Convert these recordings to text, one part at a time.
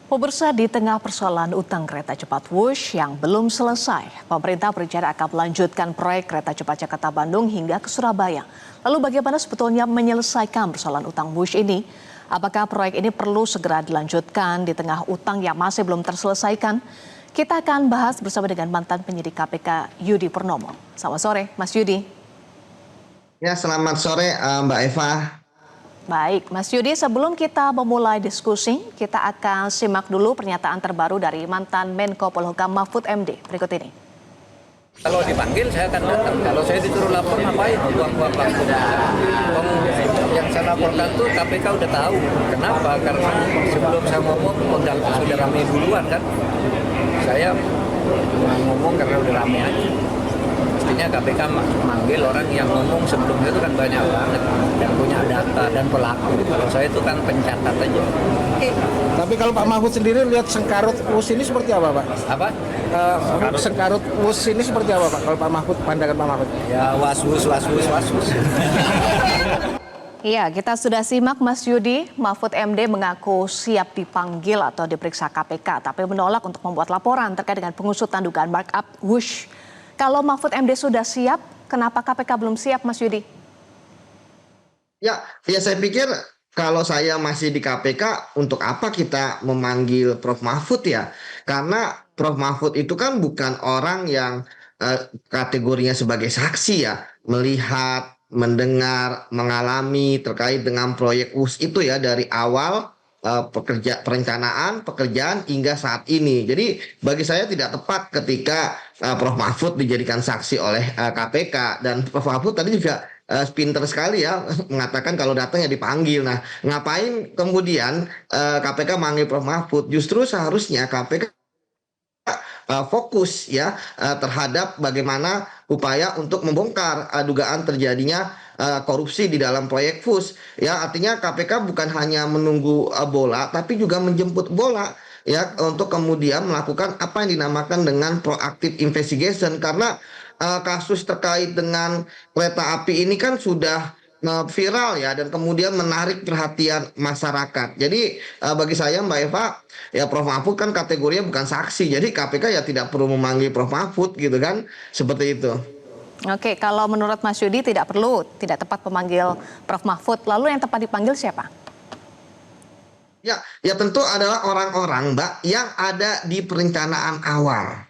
Pemirsa, di tengah persoalan utang kereta cepat Wush yang belum selesai, pemerintah berencana akan melanjutkan proyek kereta cepat Jakarta Bandung hingga ke Surabaya. Lalu bagaimana sebetulnya menyelesaikan persoalan utang Wush ini? Apakah proyek ini perlu segera dilanjutkan di tengah utang yang masih belum terselesaikan? Kita akan bahas bersama dengan mantan penyidik KPK Yudi Purnomo. Selamat sore, Mas Yudi. Ya, selamat sore Mbak Eva. Baik, Mas Yudi, sebelum kita memulai diskusi, kita akan simak dulu pernyataan terbaru dari mantan Menko Polhukam Mahfud MD. Berikut ini. Kalau dipanggil saya akan datang. Kalau saya disuruh lapor ngapain? Buang-buang waktu. Yang saya laporkan tuh KPK udah tahu. Kenapa? Karena sebelum saya ngomong sudah ramai duluan kan. Saya ngomong karena udah ramai aja. Mestinya KPK manggil orang yang ngomong sebelumnya itu kan banyak banget, yang punya data dan pelaku. Kalau saya itu kan pencatat aja. Tapi kalau Pak Mahfud sendiri lihat sengkarut WUS ini seperti apa, Pak? Apa? Sengkarut WUS ini seperti apa, Pak? Kalau Pak Mahfud, pandangan Pak Mahfud? Ya was-was. Iya, kita sudah simak Mas Yudi. Mahfud MD mengaku siap dipanggil atau diperiksa KPK, tapi menolak untuk membuat laporan terkait dengan pengusutan dugaan markup Wush. Kalau Mahfud MD sudah siap, kenapa KPK belum siap, Mas Yudi? Ya saya pikir kalau saya masih di KPK, untuk apa kita memanggil Prof. Mahfud ya? Karena Prof. Mahfud itu kan bukan orang yang kategorinya sebagai saksi ya, melihat, mendengar, mengalami terkait dengan proyek WUS itu ya dari awal perencanaan, pekerjaan hingga saat ini. Jadi bagi saya tidak tepat ketika Prof. Mahfud dijadikan saksi oleh KPK, dan Prof. Mahfud tadi juga pinter sekali ya mengatakan kalau datang ya dipanggil. Nah, ngapain kemudian KPK manggil Prof. Mahfud? Justru seharusnya KPK fokus ya terhadap bagaimana upaya untuk membongkar dugaan terjadinya korupsi di dalam proyek WUS. Ya, artinya KPK bukan hanya menunggu bola, tapi juga menjemput bola ya untuk kemudian melakukan apa yang dinamakan dengan proactive investigation, karena kasus terkait dengan kereta api ini kan sudah viral ya, dan kemudian menarik perhatian masyarakat. Jadi bagi saya Mbak Eva, ya Prof. Mahfud kan kategorinya bukan saksi, jadi KPK ya tidak perlu memanggil Prof. Mahfud gitu kan, seperti itu. Oke, kalau menurut Mas Yudi tidak tepat memanggil Prof. Mahfud, lalu yang tepat dipanggil siapa? Ya tentu adalah orang-orang Mbak yang ada di perencanaan awal.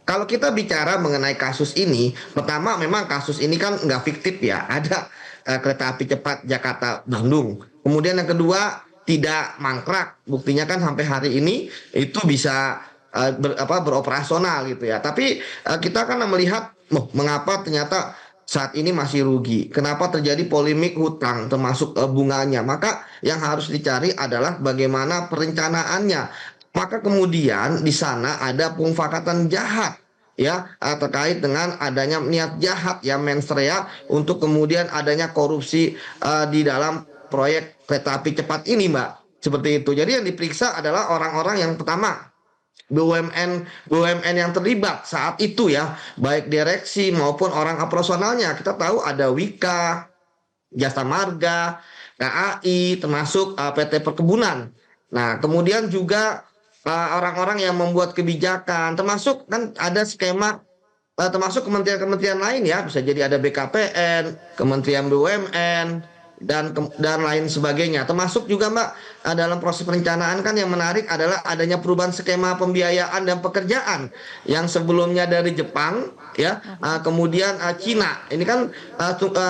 Kalau kita bicara mengenai kasus ini, pertama memang kasus ini kan nggak fiktif ya, ada kereta api cepat Jakarta Bandung. Kemudian yang kedua tidak mangkrak, buktinya kan sampai hari ini itu bisa beroperasional gitu ya. Tapi kita kan melihat mengapa ternyata saat ini masih rugi. Kenapa terjadi polemik hutang termasuk bunganya? Maka yang harus dicari adalah bagaimana perencanaannya. Maka kemudian di sana ada pemufakatan jahat ya terkait dengan adanya niat jahat ya mens rea untuk kemudian adanya korupsi di dalam proyek kereta api cepat ini, Mbak. Seperti itu. Jadi yang diperiksa adalah orang-orang yang pertama BUMN yang terlibat saat itu ya, baik direksi maupun orang operasionalnya. Kita tahu ada Wika, Jasa Marga, KAI, termasuk PT Perkebunan. Nah, kemudian juga orang-orang yang membuat kebijakan, termasuk kan ada skema termasuk kementerian-kementerian lain ya, bisa jadi ada BKPN, Kementerian BUMN dan lain sebagainya. Termasuk juga Mbak dalam proses perencanaan kan yang menarik adalah adanya perubahan skema pembiayaan dan pekerjaan yang sebelumnya dari Jepang ya, kemudian Cina. Ini kan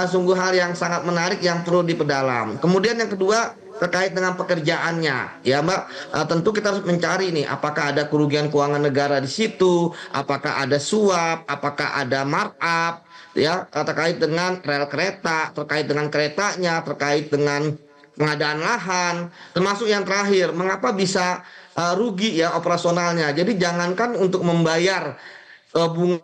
sungguh hal yang sangat menarik yang perlu diperdalam. Kemudian yang kedua terkait dengan pekerjaannya ya Mbak, tentu kita harus mencari nih apakah ada kerugian keuangan negara di situ, apakah ada suap, apakah ada markup ya terkait dengan rel kereta, terkait dengan keretanya, terkait dengan pengadaan lahan, termasuk yang terakhir mengapa bisa rugi ya operasionalnya. Jadi jangankan untuk membayar bunga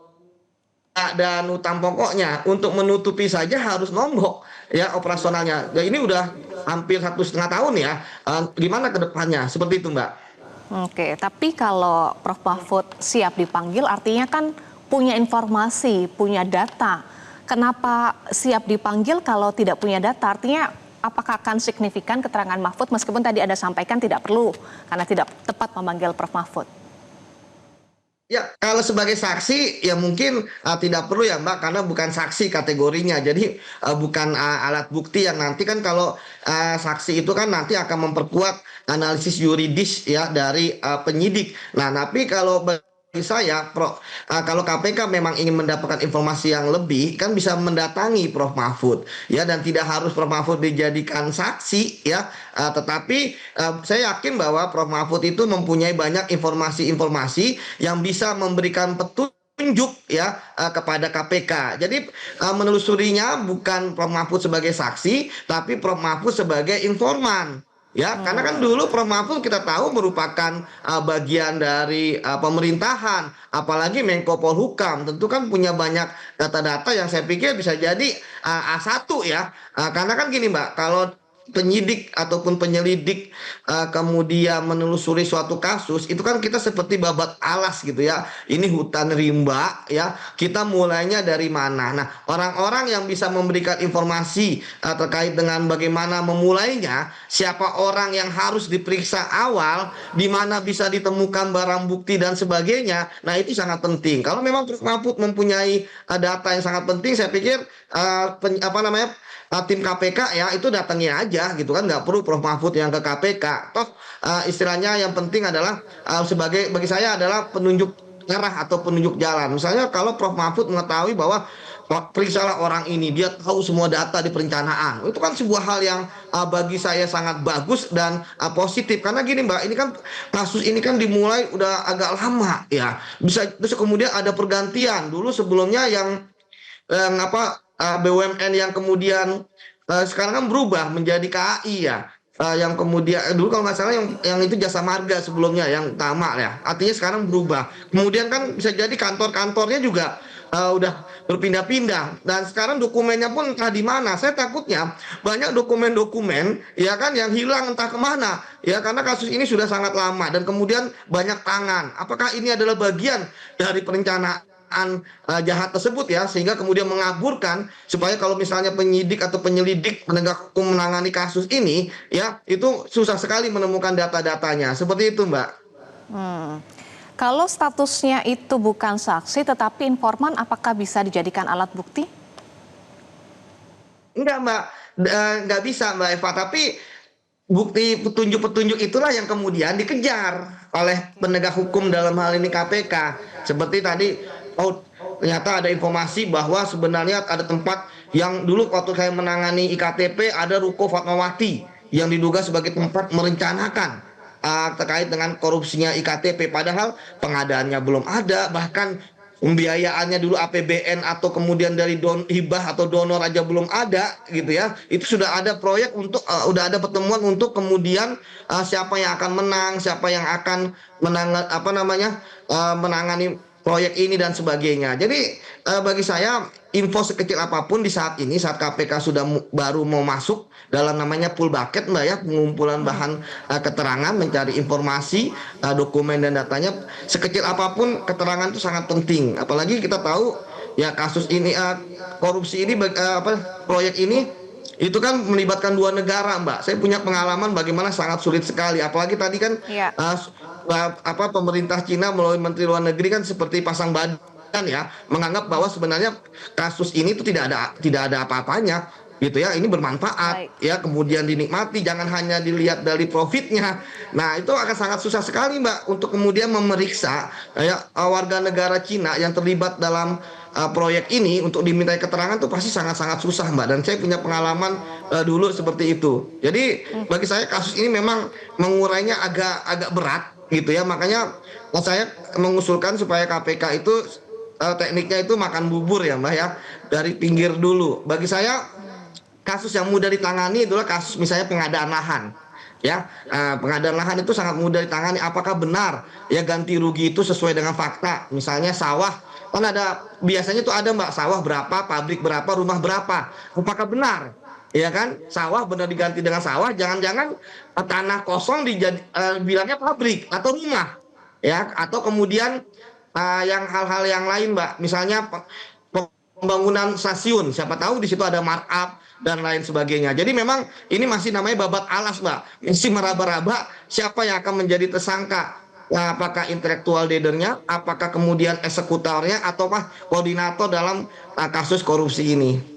dan utang pokoknya, untuk menutupi saja harus nombok ya operasionalnya. Ya, ini udah hampir 1,5 tahun ya. Gimana ke depannya? Seperti itu, Mbak. Oke, tapi kalau Prof. Mahfud siap dipanggil artinya kan punya informasi, punya data. Kenapa siap dipanggil kalau tidak punya data? Artinya apakah akan signifikan keterangan Mahfud meskipun tadi Anda sampaikan tidak perlu karena tidak tepat memanggil Prof Mahfud? Ya, kalau sebagai saksi ya mungkin tidak perlu ya Mbak, karena bukan saksi kategorinya. Jadi bukan alat bukti yang nanti kan kalau saksi itu kan nanti akan memperkuat analisis yuridis ya dari penyidik. Nah, tapi kalau bagi saya, kalau KPK memang ingin mendapatkan informasi yang lebih, kan bisa mendatangi Prof Mahfud ya, dan tidak harus Prof Mahfud dijadikan saksi ya. Tetapi saya yakin bahwa Prof Mahfud itu mempunyai banyak informasi-informasi yang bisa memberikan petunjuk ya kepada KPK. Jadi menelusurinya bukan Prof Mahfud sebagai saksi, tapi Prof Mahfud sebagai informan. Ya, karena kan dulu Prof Mahfud kita tahu merupakan bagian dari pemerintahan, apalagi Menko Polhukam, tentu kan punya banyak data-data yang saya pikir bisa jadi A1 ya. Karena kan gini Mbak, kalau penyidik ataupun penyelidik kemudian menelusuri suatu kasus, itu kan kita seperti babat alas gitu ya. Ini hutan rimba ya. Kita mulainya dari mana? Nah, orang-orang yang bisa memberikan informasi terkait dengan bagaimana memulainya, siapa orang yang harus diperiksa awal, di mana bisa ditemukan barang bukti dan sebagainya. Nah, itu sangat penting. Kalau memang Prof Mahfud mempunyai data yang sangat penting, saya pikir tim KPK ya itu datangi aja gitu kan, nggak perlu Prof Mahfud yang ke KPK. Toh istilahnya yang penting adalah bagi saya adalah penunjuk arah atau penunjuk jalan. Misalnya kalau Prof Mahfud mengetahui bahwa periksalah orang ini, dia tahu semua data di perencanaan, itu kan sebuah hal yang bagi saya sangat bagus dan positif. Karena gini Mbak, ini kan kasus ini kan dimulai udah agak lama ya, bisa terus kemudian ada pergantian. Dulu sebelumnya yang BUMN yang kemudian sekarang kan berubah menjadi KAI ya, yang kemudian dulu kalau nggak salah yang itu Jasa Marga sebelumnya yang utama ya, artinya sekarang berubah. Kemudian kan bisa jadi kantor-kantornya juga udah berpindah-pindah, dan sekarang dokumennya pun entah di mana. Saya takutnya banyak dokumen-dokumen ya kan yang hilang entah kemana ya, karena kasus ini sudah sangat lama dan kemudian banyak tangan. Apakah ini adalah bagian dari perencanaan jahat tersebut ya, sehingga kemudian mengaburkan supaya kalau misalnya penyidik atau penyelidik penegak hukum menangani kasus ini ya, itu susah sekali menemukan data-datanya. Seperti itu Mbak. Kalau statusnya itu bukan saksi tetapi informan, apakah bisa dijadikan alat bukti? Enggak Mbak, nggak bisa Mbak Eva, tapi bukti petunjuk-petunjuk itulah yang kemudian dikejar oleh penegak hukum, dalam hal ini KPK. Seperti tadi, ternyata ada informasi bahwa sebenarnya ada tempat yang dulu waktu saya menangani IKTP, ada Ruko Fatmawati yang diduga sebagai tempat merencanakan terkait dengan korupsinya IKTP, padahal pengadaannya belum ada, bahkan pembiayaannya dulu APBN atau kemudian dari hibah atau donor aja belum ada gitu ya. Itu sudah ada proyek untuk udah ada pertemuan untuk kemudian siapa yang akan menang, siapa yang akan menangani proyek ini dan sebagainya. Jadi bagi saya info sekecil apapun di saat ini, saat KPK sudah baru mau masuk dalam namanya pool bucket Mbak ya, pengumpulan bahan keterangan, mencari informasi, dokumen dan datanya, sekecil apapun keterangan itu sangat penting. Apalagi kita tahu ya kasus ini, korupsi ini, proyek ini itu kan melibatkan dua negara Mbak. Saya punya pengalaman bagaimana sangat sulit sekali. Apalagi tadi kan pemerintah Cina melalui Menteri Luar Negeri kan seperti pasang badan ya, menganggap bahwa sebenarnya kasus ini itu tidak ada apa-apanya gitu ya, ini bermanfaat ya, kemudian dinikmati, jangan hanya dilihat dari profitnya. Nah, itu akan sangat susah sekali Mbak untuk kemudian memeriksa ya warga negara Cina yang terlibat dalam proyek ini untuk dimintai keterangan tuh pasti sangat-sangat susah Mbak, dan saya punya pengalaman dulu seperti itu. Jadi bagi saya kasus ini memang mengurainya agak berat gitu ya, makanya saya mengusulkan supaya KPK itu tekniknya itu makan bubur ya Mbak ya, dari pinggir dulu. Bagi saya kasus yang mudah ditangani adalah kasus misalnya pengadaan lahan ya, pengadaan lahan itu sangat mudah ditangani. Apakah benar ya ganti rugi itu sesuai dengan fakta? Misalnya sawah kan ada, biasanya tuh ada Mbak, sawah berapa, pabrik berapa, rumah berapa. Apakah benar ya kan sawah benar diganti dengan sawah? Jangan-jangan tanah kosong bilangnya pabrik atau rumah ya, atau kemudian yang hal-hal yang lain Mbak, misalnya pembangunan stasiun, siapa tahu di situ ada markup dan lain sebagainya. Jadi memang ini masih namanya babat alas, Mbak. Masih meraba-raba siapa yang akan menjadi tersangka. Nah, apakah intelektual leadernya, apakah kemudian eksekutornya, ataukah koordinator dalam kasus korupsi ini.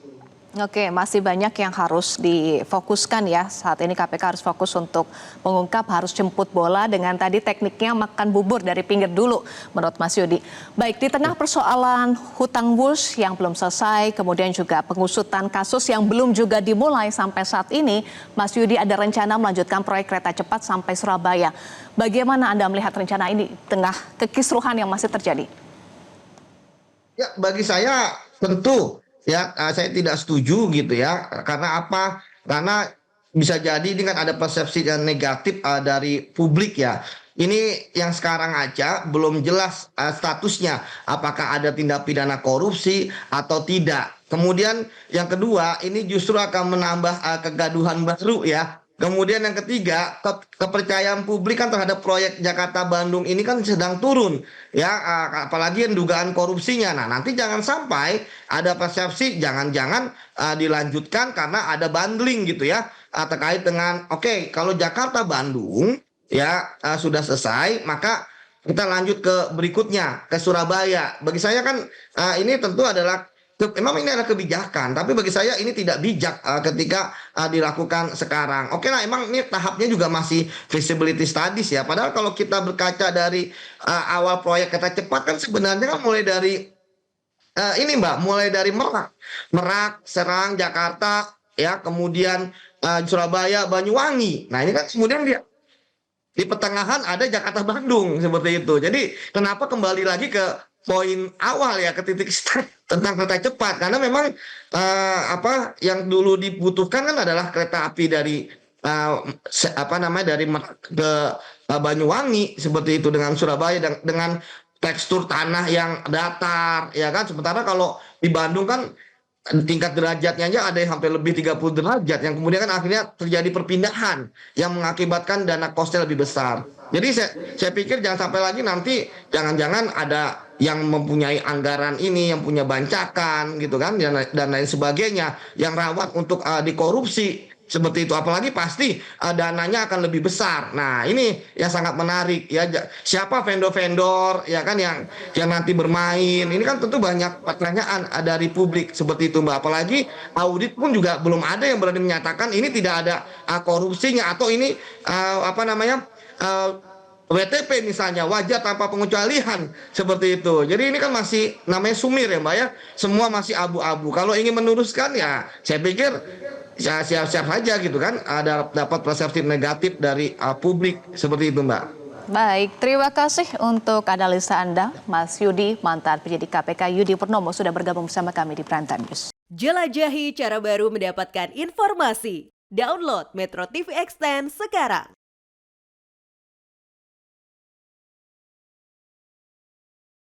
Oke, masih banyak yang harus difokuskan ya. Saat ini KPK harus fokus untuk mengungkap, harus jemput bola dengan tadi tekniknya makan bubur dari pinggir dulu menurut Mas Yudi. Baik, di tengah persoalan hutang WUS yang belum selesai, kemudian juga pengusutan kasus yang belum juga dimulai sampai saat ini, Mas Yudi ada rencana melanjutkan proyek kereta cepat sampai Surabaya. Bagaimana Anda melihat rencana ini di tengah kekisruhan yang masih terjadi? Ya, bagi saya tentu ya saya tidak setuju gitu ya. Karena apa? Karena bisa jadi ini kan ada persepsi yang negatif dari publik ya. Ini yang sekarang aja belum jelas statusnya, apakah ada tindak pidana korupsi atau tidak. Kemudian yang kedua, ini justru akan menambah kegaduhan baru ya. Kemudian yang ketiga, kepercayaan publik kan terhadap proyek Jakarta Bandung ini kan sedang turun ya, apalagi yang dugaan korupsinya. Nah, nanti jangan sampai ada persepsi jangan-jangan dilanjutkan karena ada bundling gitu ya, terkait dengan oke, kalau Jakarta Bandung ya sudah selesai, maka kita lanjut ke berikutnya ke Surabaya. Bagi saya kan ini tentu adalah memang ini adalah kebijakan, tapi bagi saya ini tidak bijak ketika dilakukan sekarang. Oke lah, emang ini tahapnya juga masih feasibility studies ya. Padahal kalau kita berkaca dari awal proyek kereta cepat kan sebenarnya kan mulai dari ini Mbak, mulai dari Merak, Serang, Jakarta, ya, kemudian Surabaya, Banyuwangi. Nah ini kan kemudian dia di pertengahan ada Jakarta Bandung seperti itu. Jadi kenapa kembali lagi ke poin awal ya, ke titik start tentang kereta cepat, karena memang apa yang dulu dibutuhkan kan adalah kereta api dari dari Merak ke Banyuwangi seperti itu, dengan Surabaya dengan tekstur tanah yang datar ya kan. Sementara kalau di Bandung kan tingkat derajatnya aja ada yang sampai lebih 30 derajat, yang kemudian kan akhirnya terjadi perpindahan yang mengakibatkan dana kosnya lebih besar. Jadi saya pikir jangan sampai lagi nanti jangan-jangan ada yang mempunyai anggaran ini, yang punya bancakan gitu kan, dan lain sebagainya, yang rawan untuk dikorupsi seperti itu. Apalagi pasti dananya akan lebih besar. Nah ini yang sangat menarik ya, siapa vendor-vendor ya kan yang nanti bermain ini kan tentu banyak pertanyaan dari publik seperti itu Mbak. Apalagi audit pun juga belum ada yang berani menyatakan ini tidak ada korupsinya, atau ini WTP misalnya, wajar tanpa pengecualian seperti itu. Jadi ini kan masih namanya sumir ya Mbak ya, semua masih abu-abu. Kalau ingin meneruskan ya saya pikir ya siap-siap saja gitu kan, ada dapat persepsi negatif dari publik seperti itu Mbak. Baik, terima kasih untuk analisa Anda, Mas Yudi, mantan penyidik KPK Yudi Purnomo sudah bergabung bersama kami di Prime Time News. Jelajahi cara baru mendapatkan informasi. Download Metro TV Extend sekarang.